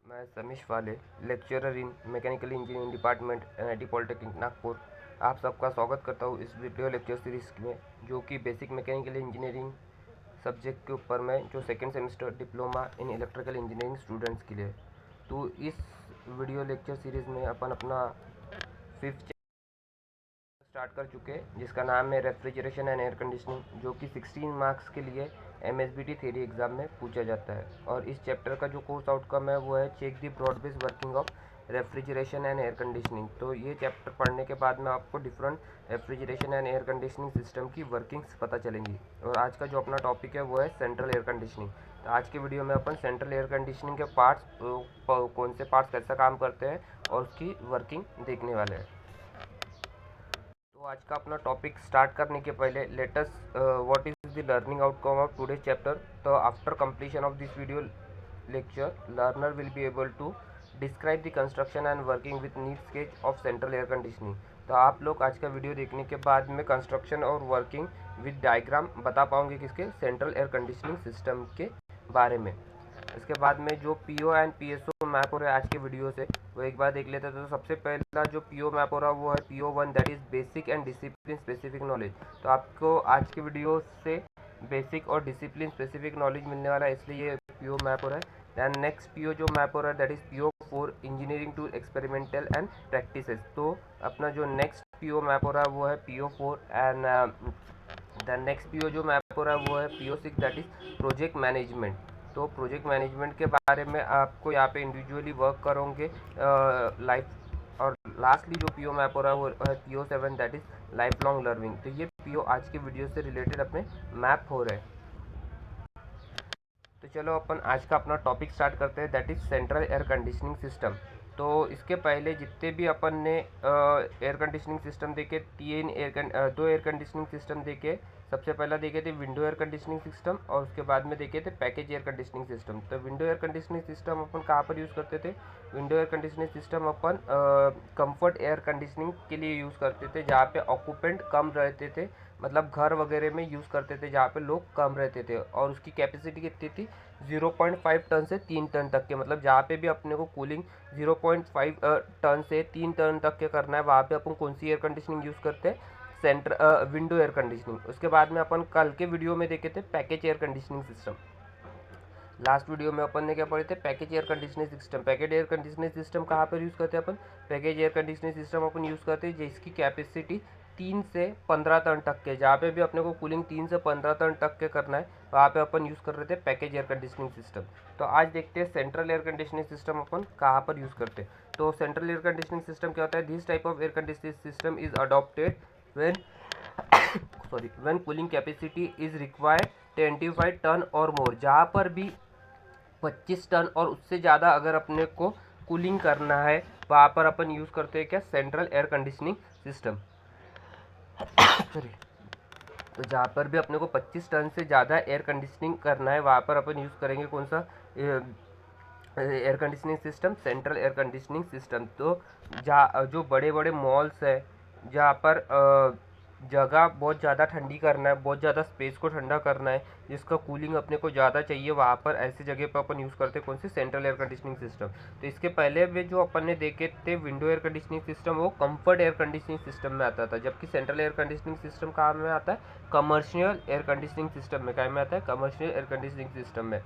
मैं समीश वाले, lecturer in mechanical engineering department NIT polytechnic Nagpur, आप सबका स्वागत करता हूँ इस वीडियो लेक्चर सीरीज़ में, जो कि बेसिक मैकेनिकल इंजीनियरिंग सब्जेक्ट के ऊपर में जो second semester diploma in electrical engineering students के लिए। तो इस वीडियो लेक्चर सीरीज़ में अपन अपना 5th स्टार्ट कर चुके हैं, जिसका नाम है रेफ्रिजरेशन एंड एयर कंडीशनिंग, जो कि 16 मार्क्स के लिए एमएसबीटी थ्योरी एग्जाम में पूछा जाता है। और इस चैप्टर का जो कोर्स आउटकम है वो है check the broad base working of refrigeration and air conditioning. तो ये चैप्टर पढ़ने के बाद में आपको different refrigeration and air conditioning system की वर्किंग्स पता चलेंगी। और आज का जो अपना टॉपिक है वो है सेंट्रल एयर कंडीशनिंग। तो आज के वीडियो में अपन सेंट्रल एयर कंडीशनिंग के पार्ट्स, कौन से पार्ट्स कैसा काम करते हैं और उसकी वर्किंग देखने वाले हैं। तो आज का अपना टॉपिक स्टार्ट करने के पहले let us what is the learning outcome of today chapter. तो after completion of this video lecture, learner will be able to describe the construction and working with neat sketch of central air conditioning। तो आप लोग आज का video देखने के बाद में कंस्ट्रक्शन और वर्किंग विद डायग्राम बता पाओगे किसके, सेंट्रल एयर कंडीशनिंग सिस्टम के बारे में। इसके बाद में जो पीओ एंड पीएसओ मैप हो रहा है आज के वीडियो से, वो एक बार देख लेते हैं। तो सबसे पहला जो पीओ मैप हो रहा है वो है PO1, that is basic and discipline specific knowledge. तो आपको आज के वीडियो से बेसिक और डिसिप्लिन स्पेसिफिक नॉलेज मिलने वाला है, इसलिए ये पीओ मैप हो रहा है। दैन नेक्स्ट पीओ जो मैप हो रहा है that is PO4, engineering to experimental and practices. तो अपना जो नेक्स्ट पीओ मैप हो रहा है वो है PO4 and then next PO जो मैप हो रहा है वो है PO6, that is project management. तो प्रोजेक्ट मैनेजमेंट के बारे में आपको यहाँ पे इंडिविजुअली वर्क करोगे लाइफ। और लास्टली जो पीओ मैप हो रहा है वो है PO7, that is life long learning. तो ये पीओ आज के वीडियो से रिलेटेड अपने मैप हो रहे हैं। तो चलो अपन आज का अपना टॉपिक स्टार्ट करते हैं, that is central air conditioning system. तो इसके पहले जितने भी अपन ने एयर कंडीशनिंग सिस्टम देखे, दो एयर कंडीशनिंग सिस्टम देखे। सबसे पहला देखे थे विंडो एयर कंडीशनिंग सिस्टम और उसके बाद में देखे थे पैकेज एयर कंडीशनिंग सिस्टम। तो विंडो एयर कंडीशनिंग सिस्टम अपन कहाँ पर यूज़ करते थे, विंडो एयर कंडीशनिंग सिस्टम अपन कंफर्ट एयर कंडीशनिंग के लिए यूज़ करते थे, जहाँ पे ऑक्यूपेंट कम रहते थे, मतलब घर वगैरह में यूज़ करते थे जहाँ पे लोग कम रहते थे। और उसकी कैपेसिटी कितनी थी, 0.5 टन से 3 टन तक के, मतलब जहाँ पे भी अपने को कूलिंग 0.5 टन से 3 टन तक के करना है, वहाँ पे अपन कौन सी एयर कंडीशनिंग यूज़ करते हैं, विंडो एयर कंडीशनिंग। उसके बाद में अपन कल के वीडियो में देखे थे package air conditioning system. Last video में अपन ने क्या पढ़े थे, package air conditioning system. Package air conditioning system कहाँ पर यूज़ करते हैं अपन, पैकेज एयर कंडीशनिंग सिस्टम अपन यूज़ करते हैं जिसकी कैपेसिटी 3 से 15 टन तक के, जहाँ पे भी अपने को कूलिंग 3 से 15 टन तक के करना है वहाँ पे अपन यूज़ कर रहे थे पैकेज एयर कंडीशनिंग सिस्टम। तो आज देखते हैं सेंट्रल एयर कंडीशनिंग सिस्टम अपन कहाँ पर यूज़ करते हैं। तो सेंट्रल एयर कंडीशनिंग सिस्टम क्या होता है, this type of air conditioning system is adopted when when cooling capacity is required 25 ton और मोर। जहाँ पर भी 25 टन और उससे ज़्यादा अगर अपने को कूलिंग करना है वहाँ पर अपन यूज़ करते हैं क्या, सेंट्रल एयर कंडीशनिंग सिस्टम। तो जहाँ पर भी अपने को 25 टन से ज़्यादा एयर कंडीशनिंग करना है वहाँ पर अपन यूज़ करेंगे कौन सा air conditioning system, central air conditioning system. तो जहाँ जो बड़े बड़े मॉल्स है जहाँ पर जगह बहुत ज़्यादा ठंडी करना है, बहुत ज़्यादा स्पेस को ठंडा करना है, जिसका कूलिंग अपने को ज़्यादा चाहिए, वहाँ पर ऐसी जगह पर अपन यूज़ करते हैं कौन सी, सेंट्रल एयर कंडीशनिंग सिस्टम। तो इसके पहले भी जो अपन ने देखे थे विंडो एयर कंडीशनिंग सिस्टम, वो कंफर्ट एयर कंडीशनिंग सिस्टम में आता था, जबकि सेंट्रल एयर कंडीशनिंग सिस्टम कहाँ में आता है, कमर्शियल एयर कंडीशनिंग सिस्टम में। क्या में आता है, कमर्शियल एयर कंडीशनिंग सिस्टम में।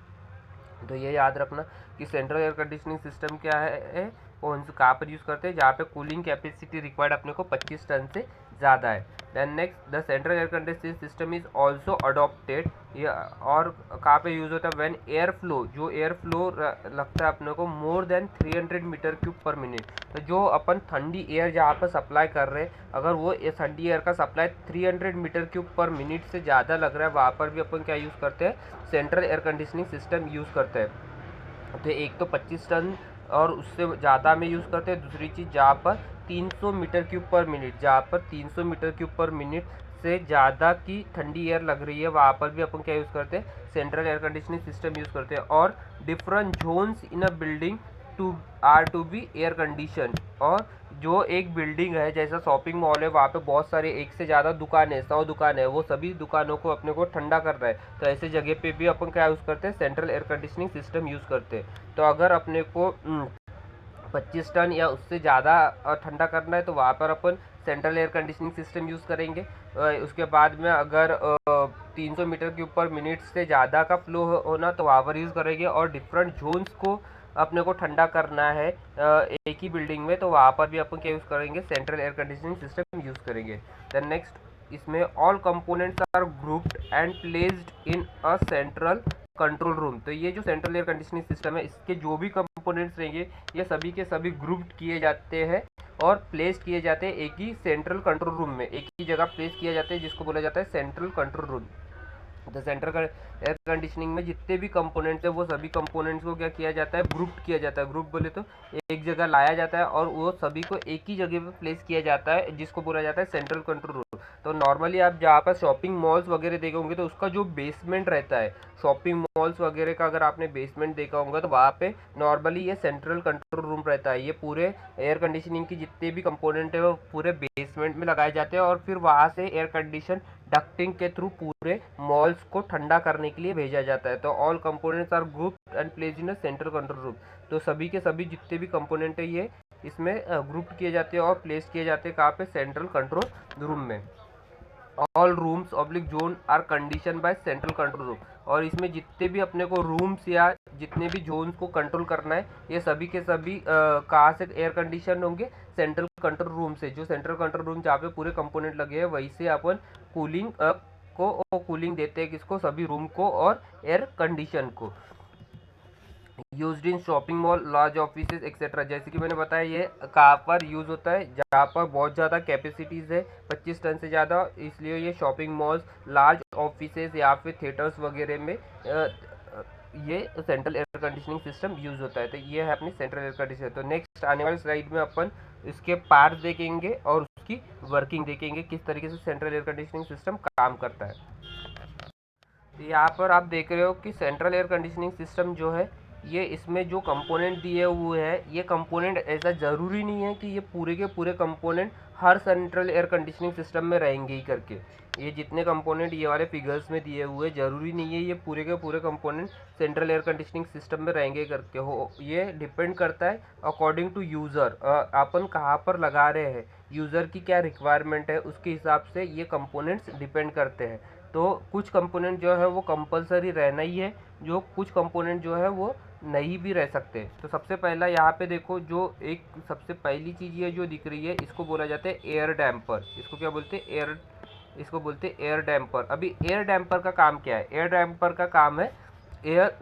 तो ये याद रखना कि सेंट्रल एयर कंडीशनिंग सिस्टम क्या है, कौन से कहाँ पर यूज़ करते हैं, जहाँ पे कूलिंग कैपेसिटी रिक्वायर्ड अपने को 25 टन से ज़्यादा है। Then next, the central air conditioning system is also adopted, ये और कहाँ पे यूज़ होता है, व्हेन एयर फ्लो, जो एयर फ्लो लगता है अपने को more than 300 meter cube per minute. तो जो अपन ठंडी एयर जहाँ पर सप्लाई कर रहे हैं, अगर वो ठंडी एयर का supply 300 meter cube per minute से ज़्यादा लग रहा है, वहाँ पर भी अपन क्या यूज़ करते हैं, central air conditioning system use करते हैं। तो एक तो 25 टन और उससे ज़्यादा में यूज़ करते हैं, दूसरी चीज़ जहाँ पर 300 मीटर क्यूब पर मिनट, जहाँ पर 300 मीटर क्यूब पर मिनट से ज़्यादा की ठंडी एयर लग रही है, वहाँ पर भी अपन क्या यूज़ करते हैं, central air conditioning system use करते हैं। और different zones in a building to be air condition. और जो एक बिल्डिंग है जैसा शॉपिंग मॉल है, वहाँ पे बहुत सारे एक से ज़्यादा दुकान है, 100 दुकान है, वो सभी दुकानों को अपने को ठंडा करना है, तो ऐसे जगह पे भी अपन क्या यूज़ करते हैं, central air conditioning system use करते हैं। तो अगर अपने को 25 टन या उससे ज़्यादा ठंडा करना है तो वहाँ पर अपन central air conditioning system use करेंगे। उसके बाद में अगर 300 मीटर के ऊपर मिनट से ज़्यादा का फ्लो होना तो वहाँ पर यूज़ करेंगे। और डिफरेंट जोन्स को अपने को ठंडा करना है एक ही बिल्डिंग में, तो वहाँ पर भी अपन क्या यूज़ करेंगे, central air conditioning system use करेंगे। देन नेक्स्ट, इसमें all components are grouped and placed in a central control room. तो ये जो सेंट्रल एयर कंडीशनिंग सिस्टम है, इसके जो भी कंपोनेंट्स रहेंगे ये सभी के सभी ग्रुप्ड किए जाते हैं और प्लेस किए जाते हैं एक ही सेंट्रल कंट्रोल रूम में, एक ही जगह प्लेस किया जाता है, जिसको बोला जाता है सेंट्रल कंट्रोल रूम। तो सेंट्रल एयर कंडीशनिंग में जितने भी कंपोनेंट्स है वो सभी कंपोनेंट्स को क्या किया जाता है, ग्रुप किया जाता है। ग्रुप बोले तो एक जगह लाया जाता है और वो सभी को एक ही जगह पे प्लेस किया जाता है, जिसको बोला जाता है सेंट्रल कंट्रोल रूम। तो नॉर्मली आप जहाँ पर शॉपिंग मॉल्स वगैरह देखे होंगे तो उसका जो बेसमेंट रहता है, शॉपिंग मॉल्स वगैरह का अगर आपने बेसमेंट देखा होगा तो वहाँ पे नॉर्मली ये सेंट्रल कंट्रोल रूम रहता है। ये पूरे एयर कंडीशनिंग की जितने भी कंपोनेंट है वो पूरे बेसमेंट में लगाए जाते हैं और फिर वहाँ से एयर कंडीशन डक्टिंग के थ्रू पूरे मॉल्स को ठंडा करने के लिए भेजा जाता है। तो all components are grouped and placed in a central control room. तो सभी के सभी जितने भी कंपोनेंट है ये इसमें ग्रुप किए जाते हैं और प्लेस किए जाते हैं कहाँ पे, सेंट्रल कंट्रोल रूम में। All rooms oblique zone are condition by central control room. और इसमें जितने भी अपने को रूम्स या जितने भी जोन्स को कंट्रोल करना है ये सभी के सभी कहाँ से एयर कंडीशन होंगे, सेंट्रल कंट्रोल रूम से। जो सेंट्रल कंट्रोल रूम जहाँ पे पूरे कंपोनेंट लगे हैं वहीं से अपन कूलिंग देते हैं किसको, सभी रूम को और एयर कंडीशन को। Used in shopping mall, large offices etcetera. जैसे कि मैंने बताया ये कहाँ पर यूज़ होता है, जहाँ पर बहुत ज़्यादा कैपेसिटीज़ है 25 टन से ज़्यादा, इसलिए ये शॉपिंग मॉल्स, लार्ज ऑफिसेज या फिर थिएटर्स वगैरह में ये central air conditioning system use होता है। तो ये है अपनी सेंट्रल एयर कंडीशनर। तो नेक्स्ट आने वाले स्लाइड में अपन इसके पार्ट्स देखेंगे और उसकी वर्किंग देखेंगे, किस तरीके से सेंट्रल एयर कंडीशनिंग सिस्टम काम करता है। तो यहाँ पर आप देख रहे हो कि सेंट्रल एयर कंडीशनिंग सिस्टम जो है ये इसमें जो कंपोनेंट दिए हुए हैं, ये कंपोनेंट ऐसा ज़रूरी नहीं है कि ये पूरे के पूरे कंपोनेंट हर सेंट्रल एयर कंडीशनिंग सिस्टम में रहेंगे ही करके। ये जितने कंपोनेंट ये वाले फिगर्स में दिए हुए ज़रूरी नहीं है ये पूरे के पूरे component central air conditioning system में रहेंगे करके हो। ये डिपेंड करता है अकॉर्डिंग टू यूज़र, अपन कहाँ पर लगा रहे हैं, यूज़र की क्या रिक्वायरमेंट है, उसके हिसाब से ये कंपोनेंट्स डिपेंड करते हैं। तो कुछ कंपोनेंट जो है वो कंपलसरी रहना ही है, जो कुछ कंपोनेंट जो है वो नहीं भी रह सकते। तो सबसे पहला यहाँ पे देखो, जो एक सबसे पहली चीज़ ये जो दिख रही है इसको बोला जाता है एयर डैम्पर। इसको क्या बोलते हैं, इसको बोलते हैं एयर डैम्पर। अभी एयर डैम्पर का काम क्या है, एयर डैम्पर का काम है एयर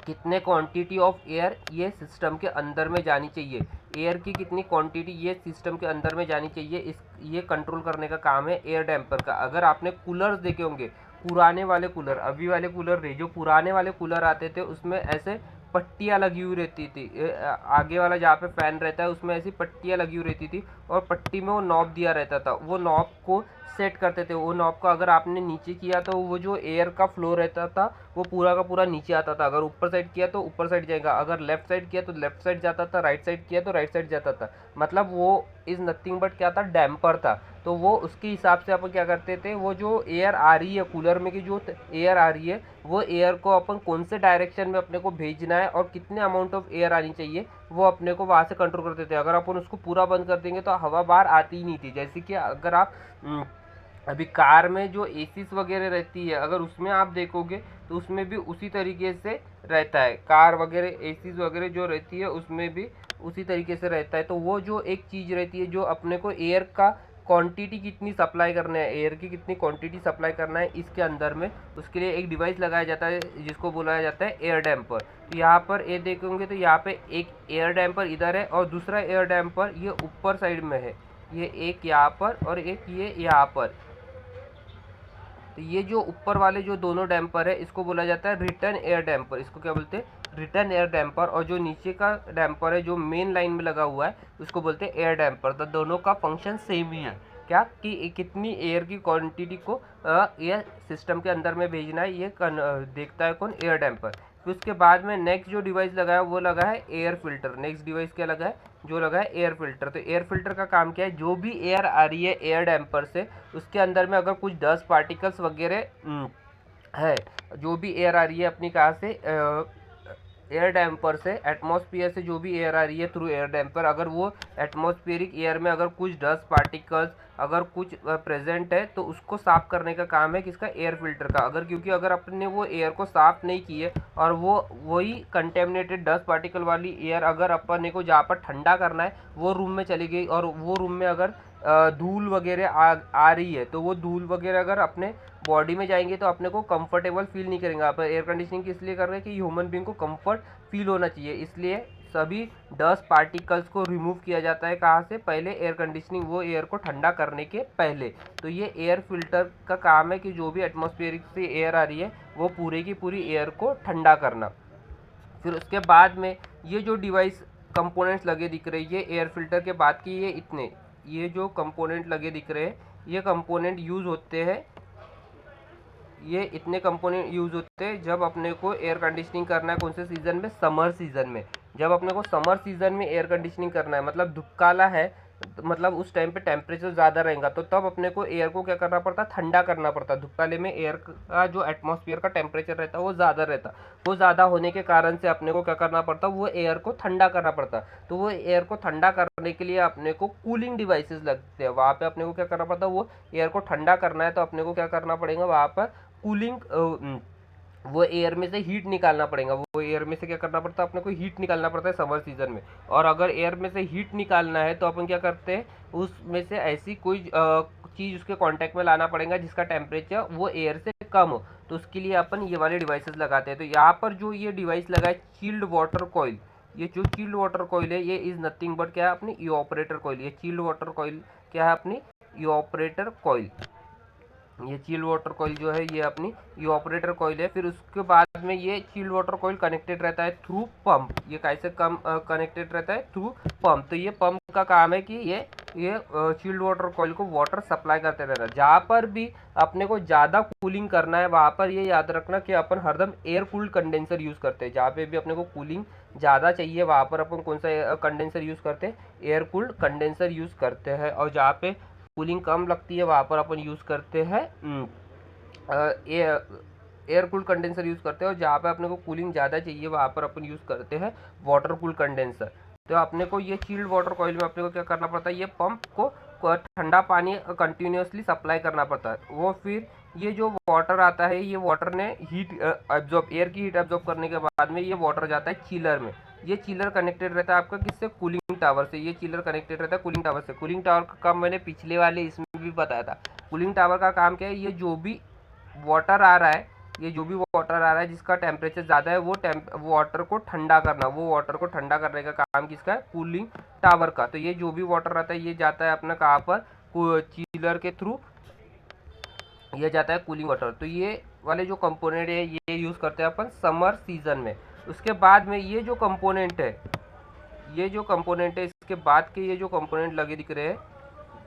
कितने क्वांटिटी ऑफ एयर ये सिस्टम के अंदर में जानी चाहिए, एयर की कितनी क्वांटिटी ये सिस्टम के अंदर में जानी चाहिए, ये कंट्रोल करने का काम है एयर डैम्पर का। अगर आपने कूलर्स देखे होंगे, पुराने वाले कूलर, अभी वाले कूलर नहीं, जो पुराने वाले कूलर आते थे उसमें ऐसे पट्टियाँ लगी हुई रहती थी, आगे वाला जहाँ पे फैन रहता है उसमें ऐसी पट्टियाँ लगी हुई रहती थी और पट्टी में वो नॉब दिया रहता था। वो नॉब को सेट करते थे, वो नॉब को अगर आपने नीचे किया तो वो जो एयर का फ्लो रहता था वो पूरा का पूरा नीचे आता था, अगर ऊपर साइड किया तो ऊपर साइड जाएगा, अगर लेफ्ट साइड किया तो लेफ्ट साइड जाता था, राइट साइड किया तो राइट साइड जाता था। मतलब वो इज़ नथिंग बट क्या था, डैम्पर था। तो वो उसके हिसाब से अपन क्या करते थे, वो जो एयर आ रही है कूलर में की जो एयर आ रही है वो एयर को अपन कौन से डायरेक्शन में अपने को भेजना है और कितने अमाउंट ऑफ एयर आनी चाहिए वो अपने को वहाँ से कंट्रोल करते थे। अगर अपन उसको पूरा बंद कर देंगे तो हवा बाहर आती ही नहीं थी। जैसे कि अगर आप अभी कार में जो एसीज वगैरह रहती है, अगर उसमें आप देखोगे तो उसमें भी उसी तरीके से रहता है, कार वगैरह एसीज वगैरह जो रहती है उसमें भी उसी तरीके से रहता है। तो वो जो एक चीज़ रहती है जो अपने को एयर का क्वांटिटी कितनी सप्लाई करना है, एयर की कितनी क्वांटिटी सप्लाई करना है इसके अंदर में, उसके लिए एक डिवाइस लगाया जाता है जिसको बुलाया जाता है एयर डैम्पर। तो यहाँ पर ये देखोगे तो यहाँ पे एक एयर डैम्पर इधर है और दूसरा एयर डैम्पर ये ऊपर साइड में है, ये एक यहाँ पर और एक ये यहाँ पर। तो ये जो ऊपर वाले जो दोनों डैम्पर है इसको बोला जाता है रिटर्न एयर डैम्पर, इसको क्या बोलते हैं, रिटर्न एयर डैम्पर। और जो नीचे का डैम्पर है जो मेन लाइन में लगा हुआ है उसको बोलते हैं एयर डैम्पर। तो दोनों का फंक्शन सेम ही है, क्या कि कितनी एयर की क्वांटिटी को एयर सिस्टम के अंदर में भेजना है ये देखता है कौन, एयर डैम्पर। फिर उसके बाद में नेक्स्ट जो डिवाइस लगा है वो लगा है एयर फिल्टर। नेक्स्ट डिवाइस क्या लगा है, जो लगा है एयर फिल्टर। तो एयर फिल्टर का काम क्या है, जो भी एयर आ रही है एयर डैम्पर से, उसके अंदर में अगर कुछ डस्ट पार्टिकल्स वगैरह है, जो भी एयर आ रही है अपनी कहाँ से, एयर डैम्पर से, एटमॉस्फेयर से जो भी एयर आ रही है थ्रू एयर डैम्पर, अगर वो एटमॉस्फेरिक एयर में अगर कुछ डस्ट पार्टिकल्स अगर कुछ प्रेजेंट है तो उसको साफ करने का काम है किसका, एयर फिल्टर का। अगर क्योंकि अगर अपने वो एयर को साफ नहीं किए और वो वही कंटेमिनेटेड डस्ट पार्टिकल वाली एयर अगर अपने को जहाँ पर ठंडा करना है वो रूम में चली गई और वो रूम में अगर धूल वगैरह आ रही है, तो वो धूल वगैरह अगर अपने बॉडी में जाएंगे तो अपने को कंफर्टेबल फील नहीं करेंगे। आप एयर कंडीशनिंग इसलिए कर रहे हैं कि ह्यूमन बीइंग को कंफर्ट फील होना चाहिए, इसलिए सभी डस्ट पार्टिकल्स को रिमूव किया जाता है कहाँ से, पहले एयर कंडीशनिंग, वो एयर को ठंडा करने के पहले। तो ये एयर फिल्टर का काम है कि जो भी एटमॉस्फेरिक से एयर आ रही है वो पूरे की पूरी एयर को ठंडा करना। फिर उसके बाद में ये जो डिवाइस कंपोनेंट्स लगे दिख रहे हैं, ये एयर फिल्टर के बाद की ये जो कंपोनेंट लगे दिख रहे हैं, ये कंपोनेंट यूज़ होते हैं, ये इतने कंपोनेंट यूज़ होते हैं जब अपने को एयर कंडीशनिंग करना है। कौन से सीज़न में, समर सीज़न में। जब अपने को समर सीज़न में एयर कंडीशनिंग करना है, मतलब धूपकाला है, मतलब उस टाइम पे टेम्परेचर ज़्यादा रहेगा, तो तब अपने को एयर को क्या करना पड़ता है, ठंडा करना पड़ता है। धूपकाले में एयर का जो एटमॉस्फेयर का टेम्परेचर रहता है वो ज़्यादा रहता है, वो ज़्यादा होने के कारण से अपने को क्या करना पड़ता है, वो एयर को ठंडा करना पड़ता है। तो वो एयर को ठंडा करने के लिए अपने को कूलिंग डिवाइसेस लगते हैं, वहाँ पे अपने को क्या करना पड़ता है, वो एयर को ठंडा करना है तो अपने को क्या करना पड़ेगा, वहाँ पर कूलिंग, वो एयर में से हीट निकालना पड़ेगा। वो एयर में से क्या करना पड़ता है, अपने को हीट निकालना पड़ता है समर सीजन में। और अगर एयर में से हीट निकालना है तो अपन क्या करते हैं, उसमें से ऐसी कोई चीज़ उसके कांटेक्ट में लाना पड़ेगा जिसका टेम्परेचर वो एयर से कम हो, तो उसके लिए अपन ये वाले डिवाइसेस लगाते हैं। तो यहाँ पर जो ये डिवाइस लगा है चिल्ड वाटर कॉइल, ये जो चिल्ड वाटर कॉइल है ये इज़ नथिंग बट क्या है, अपनी इवापोरेटर कॉइल। ये चिल्ड वाटर कॉइल क्या है, अपनी इवापोरेटर कॉइल। ये चिल्ड वाटर कॉइल जो है ये अपनी इवापोरेटर कॉइल है। फिर उसके बाद में ये चिल्ड वाटर कॉइल कनेक्टेड रहता है थ्रू पंप। ये कैसे कनेक्टेड रहता है, थ्रू पंप। तो ये पंप का काम है कि ये चिल्ड वाटर कॉइल को वाटर सप्लाई करते रहता है। जहाँ पर भी अपने को ज़्यादा कूलिंग करना है वहाँ पर ये याद रखना कि अपन हरदम एयर कूल्ड कंडेंसर यूज़ करते हैं। जहाँ पे भी अपने को कूलिंग ज़्यादा चाहिए वहाँ पर अपन कौन सा कंडेंसर यूज़ करते हैं, एयर कूल्ड कंडेंसर यूज़ करते हैं। और जहाँ पे कूलिंग कम लगती है वहाँ पर अपन यूज़ करते हैं एयर कूल्ड कंडेंसर यूज़ करते हैं। और जहाँ पे अपने को कूलिंग ज़्यादा चाहिए वहाँ पर अपन यूज़ करते हैं वाटर कूल्ड कंडेंसर। तो अपने को ये चिल्ड वाटर कॉइल में अपने को क्या करना पड़ता है, ये पंप को ठंडा पानी कंटिन्यूसली सप्लाई करना पड़ता है। वो फिर ये जो वाटर आता है, ये वाटर ने हीट एब्जॉर्ब, एयर की हीट एब्जॉर्ब करने के बाद में ये वाटर जाता है चिलर में। ये चिलर कनेक्टेड रहता है आपका किससे, कूलिंग टावर से। ये चिलर कनेक्टेड रहता है कूलिंग टावर से। कूलिंग टावर का काम मैंने पिछले वाले इसमें भी बताया था। कूलिंग टावर का काम क्या है, ये जो भी वाटर आ रहा है, ये जो भी वाटर आ रहा है जिसका टेम्परेचर ज़्यादा है वो वाटर को ठंडा करना, वो वाटर को ठंडा करने का काम किसका है, कूलिंग टावर का। तो ये जो भी वाटर रहता है ये जाता है अपना कहाँ पर, चिलर के थ्रू ये जाता है कूलिंग वाटर। तो ये वाले जो कंपोनेंट है ये यूज़ करते हैं अपन समर सीजन में। उसके बाद में ये जो कंपोनेंट है, इसके बाद के ये जो कंपोनेंट लगे दिख रहे हैं,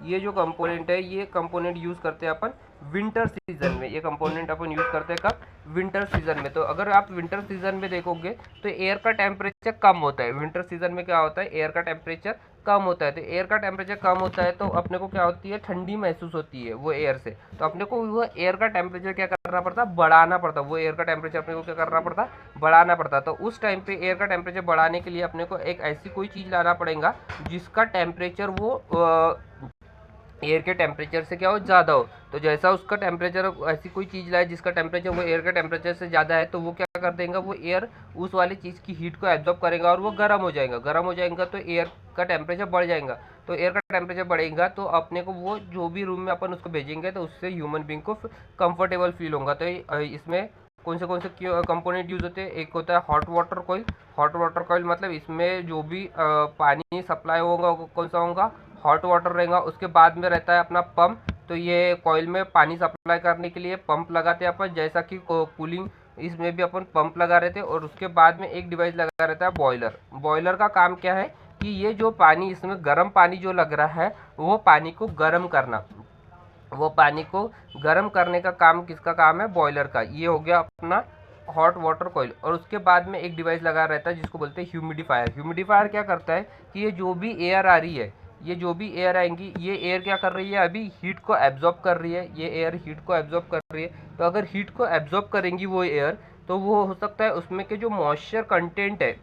ये जो कंपोनेंट है ये कंपोनेंट यूज़ करते हैं अपन विंटर सीजन में। ये कंपोनेंट अपन यूज़ करते हैं कब, विंटर सीजन में। तो अगर आप विंटर सीजन में देखोगे तो एयर का टेम्परेचर कम होता है। विंटर सीजन में क्या होता है, एयर का टेम्परेचर कम होता है। तो एयर का टेम्परेचर कम होता है तो अपने को क्या होती है, ठंडी महसूस होती है वो एयर से। तो अपने को वो एयर का टेम्परेचर क्या करना पड़ता है, बढ़ाना पड़ता है। वो एयर का टेम्परेचर अपने को क्या करना पड़ता है, बढ़ाना पड़ता है। तो उस टाइम पे एयर का टेम्परेचर बढ़ाने के लिए अपने को एक ऐसी कोई चीज़ लाना पड़ेगा जिसका टेम्परेचर वो एयर के टेम्परेचर से क्या हो, ज़्यादा हो। तो जैसा उसका टेम्परेचर, ऐसी कोई चीज़ लाए जिसका टेम्परेचर वो एयर के टेम्परेचर से ज़्यादा है, तो वो क्या कर देगा, वो एयर उस वाली चीज़ की हीट को एब्जॉर्ब करेगा और वो गर्म हो जाएगा। गर्म हो जाएगा तो एयर का टेम्परेचर बढ़ जाएगा। तो एयर का टेम्परेचर बढ़ेगा तो अपने को वो जो भी रूम में अपन उसको भेजेंगे तो उससे ह्यूमन बींग को कंफर्टेबल फील होगा। तो इसमें कौन से कंपोनेंट यूज़ होते हैं, एक होता है hot water coil. Hot water coil मतलब इसमें जो भी पानी सप्लाई होगा कौन सा होगा, हॉट वाटर रहेगा। उसके बाद में रहता है अपना पंप। तो ये कॉइल में पानी सप्लाई करने के लिए पंप लगाते हैं अपन, जैसा कि कूलिंग इसमें भी अपन पंप लगा रहे थे। और उसके बाद में एक डिवाइस लगा रहता है बॉयलर। बॉयलर का काम क्या है कि ये जो पानी, इसमें गर्म पानी जो लग रहा है वो पानी को गर्म करना, वो पानी को गर्म करने का काम किसका काम है, बॉयलर का। ये हो गया अपना हॉट वाटर कॉइल, और उसके बाद में एक डिवाइस लगा रहता है जिसको बोलते हैं ह्यूमिडिफायर। ह्यूमिडिफायर क्या करता है कि ये जो भी एयर आ रही है, ये जो भी एयर आएंगी, ये एयर क्या कर रही है, अभी हीट को एब्जॉर्ब कर रही है, ये एयर हीट को एब्जॉर्ब कर रही है। तो अगर हीट को एब्जॉर्ब करेंगी वो एयर, तो वो हो सकता है उसमें के जो मॉइस्चर कंटेंट है,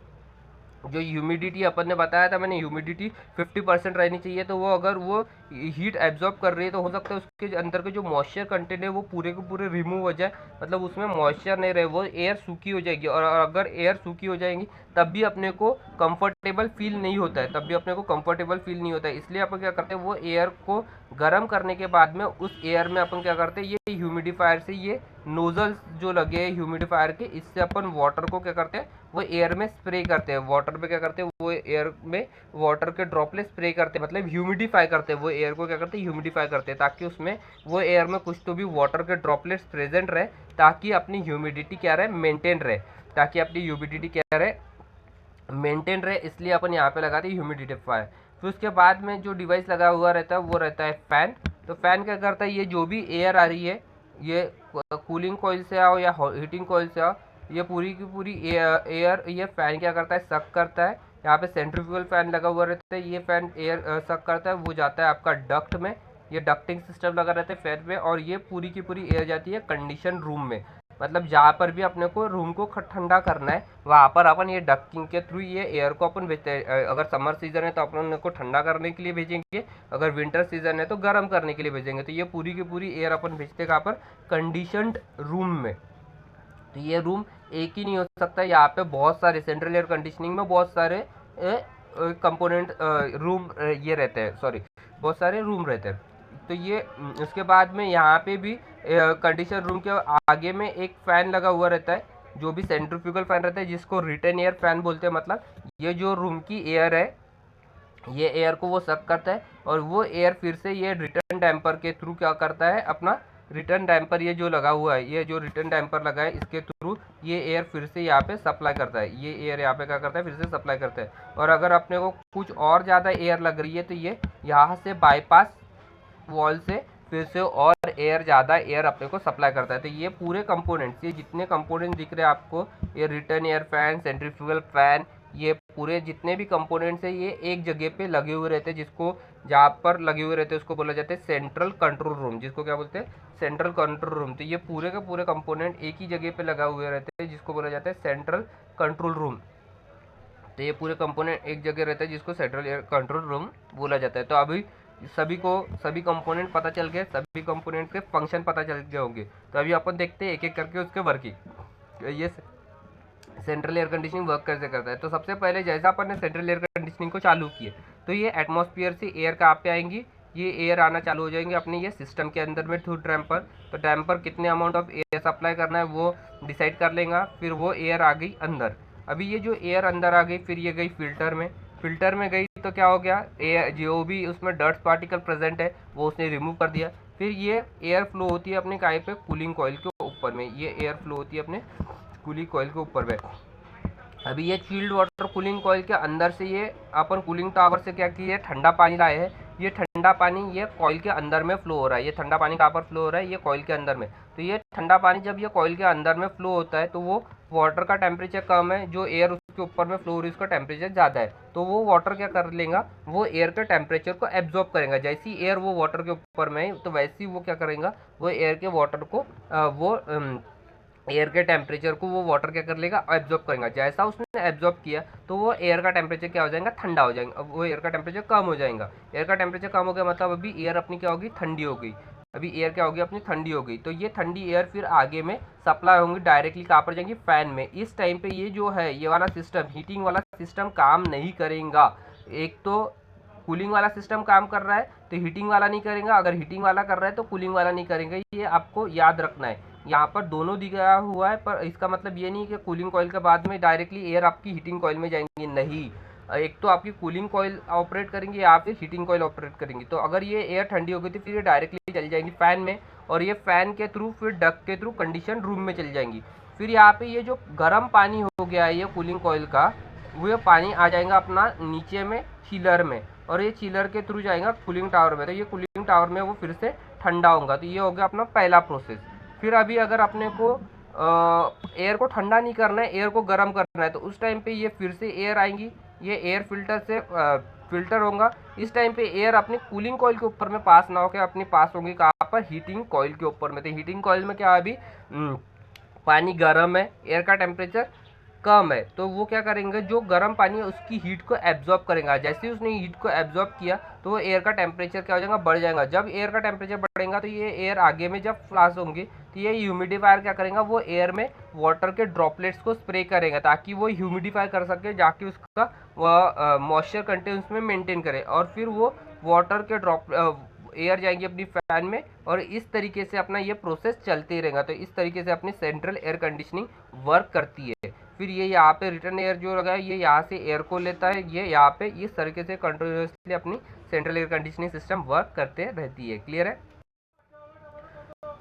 जो ह्यूमिडिटी अपन ने बताया था मैंने, ह्यूमिडिटी 50% रहनी चाहिए, तो वो अगर वो हीट एब्जॉर्ब कर रही है तो हो सकता है उसके अंदर के जो मॉइस्चर कंटेंट है वो पूरे के पूरे रिमूव हो जाए, मतलब उसमें मॉइस्चर नहीं रहे, वो एयर सूखी हो जाएगी। और अगर एयर सूखी हो जाएंगी तब भी अपने को कंफर्टेबल फील नहीं होता है, तब भी अपने को कंफर्टेबल फील नहीं होता है। इसलिए अपन क्या करते हैं, वो एयर को गर्म करने के बाद में उस एयर में अपन क्या करते हैं, ये ह्यूमिडिफायर से ये नोजल्स जो लगे हैं ह्यूमिडिफायर के, इससे अपन वाटर को क्या करते हैं, वो एयर में स्प्रे करते हैं। वाटर पे क्या करते हैं, वो एयर में वाटर के ड्रॉपलेट स्प्रे करते हैं, मतलब ह्यूमिडिफाई करते हैं, वो एयर को क्या करते हैं, ह्यूमिडिफाई करते हैं, ताकि उसमें वो एयर में कुछ तो भी वाटर के ड्रॉपलेट्स प्रेजेंट रहे, ताकि अपनी ह्यूमिडिटी क्या रहे, मेंटेन रहे, ताकि अपनी ह्यूमिडिटी क्या रहे, मेंटेन रहे। इसलिए अपन यहाँ पे लगाते हैं ह्यूमिडिफायर। फिर उसके बाद में जो डिवाइस लगा हुआ रहता है वो रहता है फैन। तो फैन क्या करता है, ये जो भी एयर आ रही है, ये कूलिंग कॉइल से आओ या हीटिंग कॉइल से आओ, ये पूरी की पूरी एयर ये फैन क्या करता है, सक करता है। यहाँ पे सेंट्रीफ्यूगल फैन लगा हुआ रहता है, ये फैन एयर सक करता है, वो जाता है आपका डक्ट में, ये डक्टिंग सिस्टम लगा रहता है फैन में, और ये पूरी की पूरी एयर जाती है कंडीशन रूम में। मतलब जहाँ पर भी अपने को रूम को ठंडा करना है वहाँ पर अपन ये डक्टिंग के थ्रू ये एयर को अपन भेजते हैं। अगर समर सीजन है तो अपन को ठंडा करने के लिए भेजेंगे, अगर विंटर सीजन है तो गर्म करने के लिए भेजेंगे। तो ये पूरी की पूरी एयर अपन भेजते हैं कहाँ पर, कंडीशनड रूम में। तो ये रूम एक ही नहीं हो सकता, यहाँ पे बहुत सारे सेंट्रल एयर कंडीशनिंग में बहुत सारे कंपोनेंट रूम ये रहते हैं, सॉरी बहुत सारे रूम रहते हैं। तो ये उसके बाद में यहाँ पे भी कंडीशन रूम के आगे में एक फ़ैन लगा हुआ रहता है, जो भी सेंट्रीफ्यूगल फैन रहता है, जिसको रिटर्न एयर फैन बोलते हैं। मतलब ये जो रूम की एयर है, ये एयर को वो सक करता है, और वो एयर फिर से ये रिटर्न डैम्पर के थ्रू क्या करता है, अपना रिटर्न डैम्पर ये जो लगा हुआ है, ये जो रिटर्न डैम्पर लगा है, इसके थ्रू ये एयर फिर से यहाँ पे सप्लाई करता है, ये एयर यहाँ पे क्या करता है, फिर से सप्लाई करता है। और अगर अपने को कुछ और ज़्यादा एयर लग रही है तो ये यहाँ से बाईपास वॉल से फिर से और एयर ज़्यादा एयर अपने को सप्लाई करता है। तो ये पूरे कंपोनेंट्स, ये जितने कंपोनेंट दिख रहे हैं आपको, ये return air fan, centrifugal fan, ये पूरे जितने भी कंपोनेंट्स हैं ये एक जगह पे लगे हुए रहते हैं, जिसको जहाँ पर लगे हुए रहते हैं उसको बोला जाता है सेंट्रल कंट्रोल रूम, जिसको क्या बोलते हैं, सेंट्रल कंट्रोल रूम। तो ये पूरे के पूरे कंपोनेंट एक ही जगह पे लगा हुए रहते हैं, जिसको बोला जाता है सेंट्रल कंट्रोल रूम। तो ये पूरे कंपोनेंट एक जगह रहते हैं, जिसको सेंट्रल एयर कंट्रोल रूम बोला जाता है। तो अभी सभी कंपोनेंट पता चल गए, सभी कंपोनेंट के फंक्शन पता चल गए होंगे। तो अभी अपन देखते हैं एक एक करके उसके वर्किंग, ये सेंट्रल एयर कंडीशनिंग वर्क कैसे करता है। तो सबसे पहले जैसा अपन ने सेंट्रल एयर कंडीशनिंग को चालू किया, तो ये एटमॉस्फेयर से एयर कहाँ पे आएंगी, ये एयर आना चालू हो जाएंगे अपने ये सिस्टम के अंदर में थ्रू डैम्पर। तो डैम्पर कितने अमाउंट ऑफ एयर सप्लाई करना है वो डिसाइड कर लेगा, फिर वो एयर आ गई अंदर। अभी ये जो एयर अंदर आ गई, फिर ये गई फिल्टर में गई, तो क्या हो गया, एयर जो भी उसमें डर्ट पार्टिकल प्रेजेंट है वो उसने रिमूव कर दिया। फिर ये एयर फ्लो होती है अपने काय पे, कूलिंग कॉइल के ऊपर में, ये एयर फ्लो होती है अपने कूलिंग कॉइल के ऊपर में। अभी ये चिल्ड वाटर कूलिंग कॉइल के अंदर से ये अपन कूलिंग टावर से क्या किया, ठंडा पानी लाए हैं, ये ठंडा पानी ये कॉइल के अंदर में फ्लो हो रहा है। ये ठंडा पानी कहाँ पर फ्लो हो रहा है, ये कॉइल के अंदर में। तो ये ठंडा पानी जब ये कॉइल के अंदर में फ्लो होता है तो वो वाटर का टेम्परेचर कम है, जो एयर उसके ऊपर में फ्लो हो रही है उसका टेम्परेचर ज़्यादा है, तो वो वाटर क्या कर लेगा, वो एयर के टेम्परेचर को एब्जॉर्ब करेगा। जैसी एयर वो वाटर के ऊपर में है तो वैसे ही वो क्या करेगा, वो एयर के वाटर को वो एयर के टेम्परेचर को वो वाटर क्या कर लेगा, एब्जॉर्ब करेगा। जैसा उसने एब्जॉर्ब किया तो वो एयर का टेम्परेचर क्या हो जाएगा, ठंडा हो जाएगा। अब वो एयर का टेम्परेचर कम हो जाएगा, एयर का टेम्परेचर कम हो गया मतलब अभी एयर अपनी क्या होगी, ठंडी हो गई। अभी एयर क्या होगी, अपनी ठंडी हो गई। तो ये ठंडी एयर फिर आगे में सप्लाई होंगी डायरेक्टली कहाँ पर जाएंगी, फैन में। इस टाइम पे ये जो है ये वाला सिस्टम, हीटिंग वाला सिस्टम काम नहीं करेगा। एक तो कूलिंग वाला सिस्टम काम कर रहा है तो हीटिंग वाला नहीं करेगा, अगर हीटिंग वाला कर रहा है तो कूलिंग वाला नहीं करेगा। ये आपको याद रखना है। यहाँ पर दोनों दिया हुआ है, पर इसका मतलब ये नहीं कि कूलिंग कॉइल के बाद में डायरेक्टली एयर आपकी हीटिंग कॉइल में जाएंगी, नहीं। एक तो आपकी कूलिंग कॉइल ऑपरेट करेंगे या फिर हीटिंग कॉइल ऑपरेट करेंगी। तो अगर ये एयर ठंडी हो गई थी फिर ये डायरेक्टली चली जाएंगी फैन में, और ये फैन के थ्रू फिर डक के थ्रू कंडीशन रूम में चली जाएंगी। फिर यहाँ पे ये जो गर्म पानी हो गया है ये कूलिंग कॉइल का, वो पानी आ जाएगा अपना नीचे में चिलर में, और ये चिलर के थ्रू जाएगा कूलिंग टावर में। तो ये कूलिंग टावर में वो फिर से ठंडा होगा। तो ये हो गया अपना पहला प्रोसेस। फिर अभी अगर अपने को एयर को ठंडा नहीं करना है, एयर को गर्म करना है, तो उस टाइम पे ये फिर से एयर आएंगी, ये एयर फिल्टर से फिल्टर होगा। इस टाइम पे एयर अपनी कूलिंग कॉइल के ऊपर में पास ना होकर अपनी पास होंगी कहाँ पर, हीटिंग कॉइल के ऊपर में। तो हीटिंग कॉइल में क्या है, अभी पानी गर्म है, एयर का टेम्परेचर कम है, तो वो क्या करेंगे, जो गर्म पानी है उसकी हीट को एब्जॉर्ब करेगा। जैसे ही उसने हीट को एब्जॉर्ब किया तो वो एयर का टेम्परेचर क्या हो जाएगा, बढ़ जाएगा। जब एयर का टेम्परेचर बढ़ेगा तो ये एयर आगे में जब फ्लाश होंगी तो ये ह्यूमिडिफायर क्या करेगा, वो एयर में वाटर के ड्रॉपलेट्स को स्प्रे करेगा ताकि वो ह्यूमिडिफाई कर सके, जाके उसका मॉइस्चर कंटेंट उसमें मेंटेन करे, और फिर वो वाटर के ड्रॉप एयर जाएंगी अपनी फैन में, और इस तरीके से अपना ये प्रोसेस चलते ही रहेगा। तो इस तरीके से अपनी सेंट्रल एयर कंडीशनिंग वर्क करती है। फिर ये यहाँ पे रिटर्न एयर जो लगा है ये यहाँ से एयर को लेता है, ये यहाँ पे इस तरीके से कंटिन्यूसली अपनी central air conditioning system work करते रहती है। क्लियर है?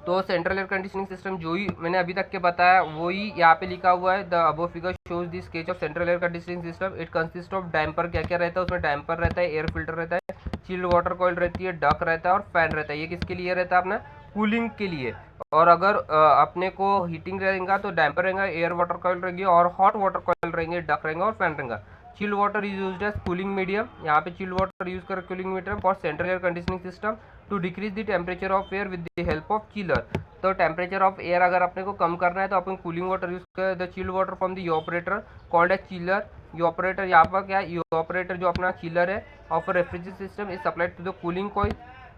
तो सेंट्रल एयर कंडीशनिंग सिस्टम जो ही मैंने अभी तक के बताया वही यहाँ पे लिखा हुआ है। The above figure shows the sketch of central air conditioning system. It consist of damper, क्या क्या रहता है उसमें, डैम्पर रहता है, एयर फिल्टर रहता है, चिल्ड वाटर कॉइल रहती है, डक रहता है और फैन रहता है। ये किसके लिए रहता है, अपना कूलिंग के लिए। और अगर अपने को हीटिंग रहेगा तो डैम्पर रहेगा, एयर वाटर कॉइल रहेगी, और हॉट वाटर कॉइल रहेंगे, डक रहेंगे और फैन रहेगा। Chilled water is used as cooling medium, यहाँ पे चिल्ड वाटर यूज कर cooling medium for central air conditioning system to decrease the temperature of air with the help of chiller. तो temperature of air अगर अपने को कम करना है तो अपन कूलिंग वाटर यूज करें। The chilled water from the evaporator called as chiller. Evaporator यहाँ पर क्या है, इवापोरेटर जो अपना चिलर है of refrigeration system is supplied to the cooling coil.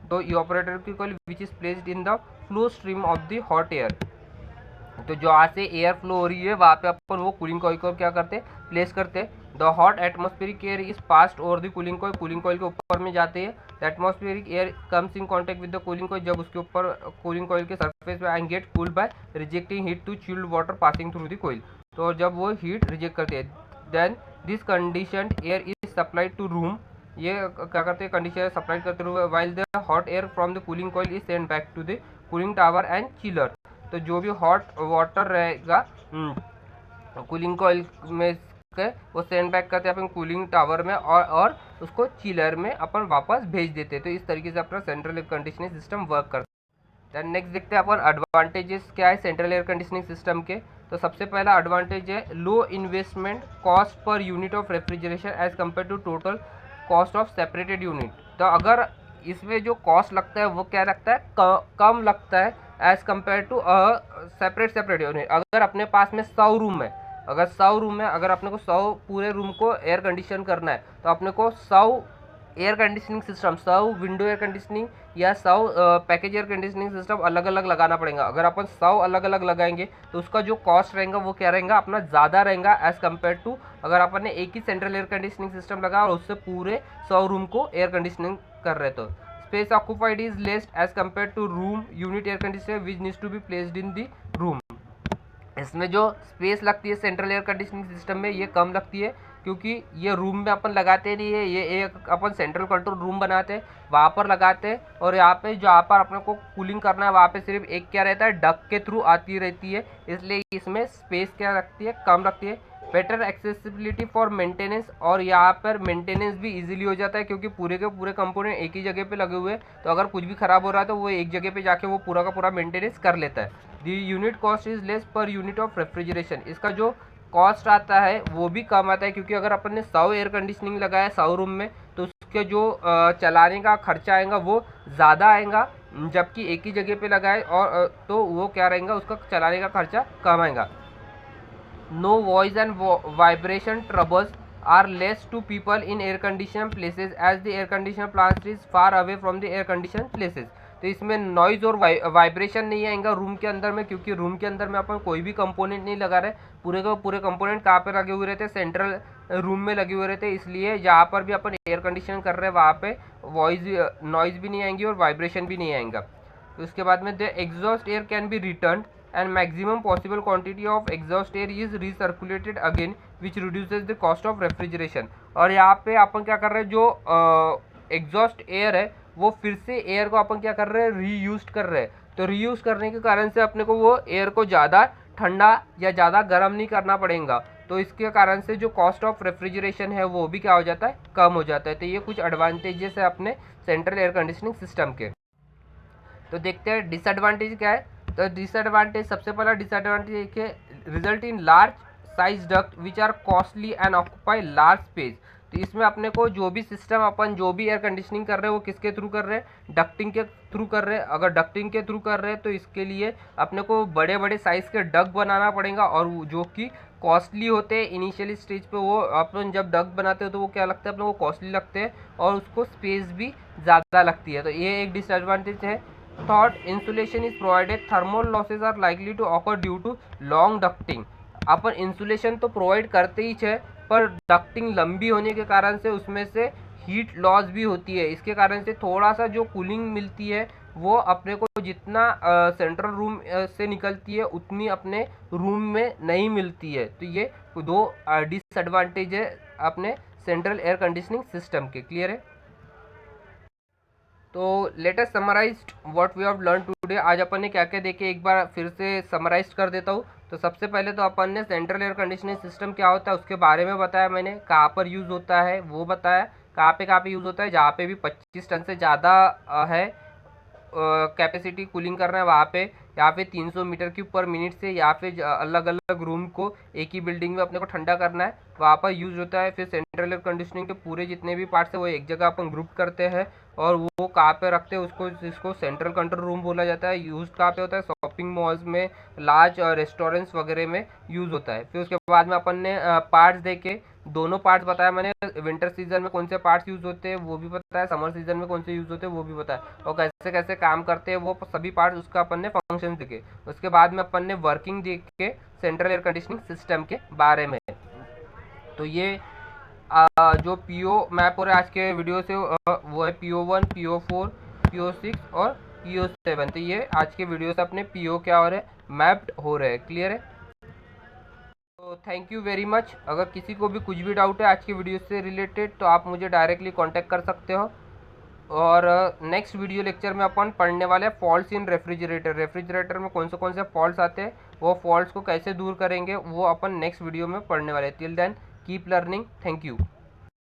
तो इवापोरेटर की coil which is placed in the flow stream of the hot air. तो जहाँ से एयर फ्लो हो रही है वहाँ पे अपन वो कूलिंग कॉइल को क्या करते हैं, प्लेस करते हैं। The hot atmospheric air is passed over the cooling coil, cooling coil के ऊपर में जाते हैं। The atmospheric air comes in contact with the cooling coil, जब उसके ऊपर कूलिंग कॉइल के सरफेस पे and get cooled by rejecting heat to chilled water passing through the coil. तो जब वो हीट रिजेक्ट करते हैं then this conditioned air is supplied to room. ये क्या करते हैं, कंडीशन सप्लाई करते हुए, while the hot air from the cooling coil is send back to the cooling tower and chiller. तो जो भी हॉट वाटर रहेगा कूलिंग कॉइल में के वो सेंड बैक करते हैं अपन कूलिंग टावर में, और उसको चिलर में अपन वापस भेज देते हैं। तो इस तरीके से अपना central air conditioning system work करता है। देन नेक्स्ट देखते हैं अपन एडवांटेजेस क्या है सेंट्रल एयर कंडीशनिंग सिस्टम के। तो सबसे पहला एडवांटेज है low investment cost per unit of refrigeration as compare to total cost of separated unit. तो अगर इसमें जो कॉस्ट लगता है वो क्या लगता है, कम लगता है as compare to separate unit. अगर अपने पास में 100 रूम है, अगर अपने को 100 पूरे रूम को एयर कंडीशन करना है तो अपने को 100 air conditioning system, 100 window air conditioning या 100 पैकेज एयर कंडीशनिंग सिस्टम अलग अलग लगाना पड़ेगा। अगर अपन 100 अलग अलग लगाएंगे तो उसका जो कॉस्ट रहेगा वो क्या रहेगा, अपना ज़्यादा रहेगा एज कम्पेयर टू अगर अपन ने एक ही सेंट्रल एयर कंडीशनिंग सिस्टम लगा और उससे पूरे 100 रूम को एयर कंडीशनिंग कर रहे। तो space occupied is less as compare to room unit air conditioner which needs to be placed in the room. इसमें जो स्पेस लगती है सेंट्रल एयर कंडीशनिंग सिस्टम में ये कम लगती है, क्योंकि ये रूम में अपन लगाते नहीं है, ये एक अपन सेंट्रल कंट्रोल रूम बनाते हैं वहाँ पर लगाते हैं, और यहाँ पे जहाँ पर अपने को कूलिंग करना है वहाँ पे सिर्फ एक क्या रहता है, डक के थ्रू आती रहती है, इसलिए इसमें स्पेस क्या रखती है, कम रखती है। बेटर एक्सेसिबिलिटी फॉर मेंटेनेंस, और यहाँ पर मेंटेनेंस भी इजीली हो जाता है क्योंकि पूरे के पूरे कंपोनेंट एक ही जगह पे लगे हुए हैं, तो अगर कुछ भी खराब हो रहा है तो वो एक जगह पे जाके वो पूरा का पूरा मेंटेनेंस कर लेता है। दी यूनिट कॉस्ट इज लेस पर यूनिट ऑफ रेफ्रिजरेशन, इसका जो कॉस्ट आता है वो भी कम आता है, क्योंकि अगर अपन ने 100 एयर कंडीशनिंग लगाया 100 रूम में तो उसके जो चलाने का खर्चा आएगा वो ज़्यादा आएगा, जबकि एक ही जगह पे लगाए और तो वो क्या रहेगा, उसका चलाने का खर्चा कम आएगा। No voice and vibration troubles are less to people in air conditioned places as the air conditioner plant is far away from the air conditioned places। तो इसमें नॉइज और वाइब्रेशन नहीं आएगा रूम के अंदर में, क्योंकि रूम के अंदर में अपन कोई भी कंपोनेंट नहीं लगा रहे, पूरे के पूरे कंपोनेंट कहाँ पे लगे हुए रहते हैं, सेंट्रल रूम में लगे हुए रहते हैं, इसलिए जहाँ पर भी अपन एयर कंडीशन कर रहे हैं वहाँ पे नॉइज भी नहीं आएंगी और वाइब्रेशन भी नहीं आएगा। तो उसके बाद में the exhaust air can be return and maximum possible quantity of exhaust air is recirculated again which reduces the cost of refrigeration। और यहाँ पे अपन क्या कर रहे हैं, जो एग्जॉस्ट एयर है वो फिर से एयर को अपन क्या कर रहे हैं, रीयूज कर रहे हैं। तो रीयूज करने के कारण से अपने को वो एयर को ज़्यादा ठंडा या ज़्यादा गर्म नहीं करना पड़ेगा, तो इसके कारण से जो कॉस्ट ऑफ रेफ्रिजरेशन है वो भी क्या हो जाता है, कम हो जाता है। तो ये कुछ एडवांटेजेस है अपने सेंट्रल एयर कंडीशनिंग सिस्टम के। तो देखते हैं डिसएडवांटेज क्या है। तो डिसएडवांटेज, सबसे पहला डिसएडवांटेज देखिए, result in large size duct which are costly and occupy large space. तो इसमें अपने को जो भी सिस्टम, अपन जो भी एयर कंडीशनिंग कर रहे हैं वो किसके थ्रू कर रहे हैं, डक्टिंग के थ्रू कर रहे हैं। अगर डक्टिंग के थ्रू कर रहे हैं तो इसके लिए अपने को बड़े बड़े साइज़ के डक्ट बनाना पड़ेगा, और जो कि कॉस्टली होते हैं इनिशियली स्टेज पे। वो अपन जब डक्ट बनाते हो तो वो क्या लगता है, अपने को कॉस्टली लगते हैं, और उसको स्पेस भी ज़्यादा लगती है। तो ये एक डिसएडवांटेज है। Thought insulation is provided, thermal losses are likely to occur due to long ducting. अपन इंसुलेशन तो प्रोवाइड करते ही है, पर डक्टिंग लंबी होने के कारण से उसमें से हीट लॉस भी होती है। इसके कारण से थोड़ा सा जो कूलिंग मिलती है वो अपने को जितना सेंट्रल रूम से निकलती है उतनी अपने रूम में नहीं मिलती है। तो ये दो डिसएडवांटेज है अपने सेंट्रल एयर कंडीशनिंग सिस्टम के। क्लियर है? तो let us summarise what we have learn today. आज अपन ने क्या क्या देखे, एक बार फिर से समराइज कर देता हूँ। तो सबसे पहले तो अपन ने सेंट्रल एयर कंडीशनिंग सिस्टम क्या होता है उसके बारे में बताया, मैंने कहाँ पर यूज़ होता है वो बताया, कहाँ पे यूज़ होता है, जहाँ पे भी 25 टन से ज़्यादा है कैपेसिटी कूलिंग करना है वहाँ पे, या फिर 300 मीटर क्यूब पर मिनट से, या फिर अलग अलग रूम को एक ही बिल्डिंग में अपने को ठंडा करना है वहाँ पर यूज़ होता है। फिर सेंट्रल एयर कंडीशनिंग के पूरे जितने भी पार्ट्स है वो एक जगह अपन ग्रुप करते हैं, और वो कहाँ पे रखते हैं उसको, जिसको सेंट्रल कंट्रोल रूम बोला जाता है। यूज़ कहाँ पे होता है, शॉपिंग मॉल्स में, लार्ज रेस्टोरेंट्स वगैरह में यूज़ होता है। फिर उसके बाद में अपन ने पार्ट्स देखे, दोनों पार्ट्स बताया मैंने, विंटर सीजन में कौन से पार्ट्स यूज़ होते हैं वो भी बताया, समर सीजन में कौन से यूज़ होते हैं वो भी बताया, और कैसे कैसे काम करते हैं वो सभी पार्ट्स, उसका अपन ने फंक्शन देखे। उसके बाद में अपन ने वर्किंग देखे सेंट्रल एयर कंडीशनिंग सिस्टम के बारे में। तो ये जो PO मैप हो रहा है आज के वीडियो से वो है PO1, PO4, PO6 और PO7। तो ये आज के वीडियो से अपने PO क्या हो रहे हैं, मैप्ड हो रहे हैं। क्लियर है? तो थैंक यू वेरी मच। अगर किसी को भी कुछ भी डाउट है आज की वीडियो से रिलेटेड तो आप मुझे डायरेक्टली कांटेक्ट कर सकते हो। और नेक्स्ट वीडियो लेक्चर में अपन पढ़ने वाले हैं फॉल्ट्स इन रेफ्रिजरेटर। रेफ्रिजरेटर में कौन से फॉल्ट्स आते हैं, वो फॉल्ट्स को कैसे दूर करेंगे वो अपन नेक्स्ट वीडियो में पढ़ने वाले हैं। Till then keep learning. Thank you.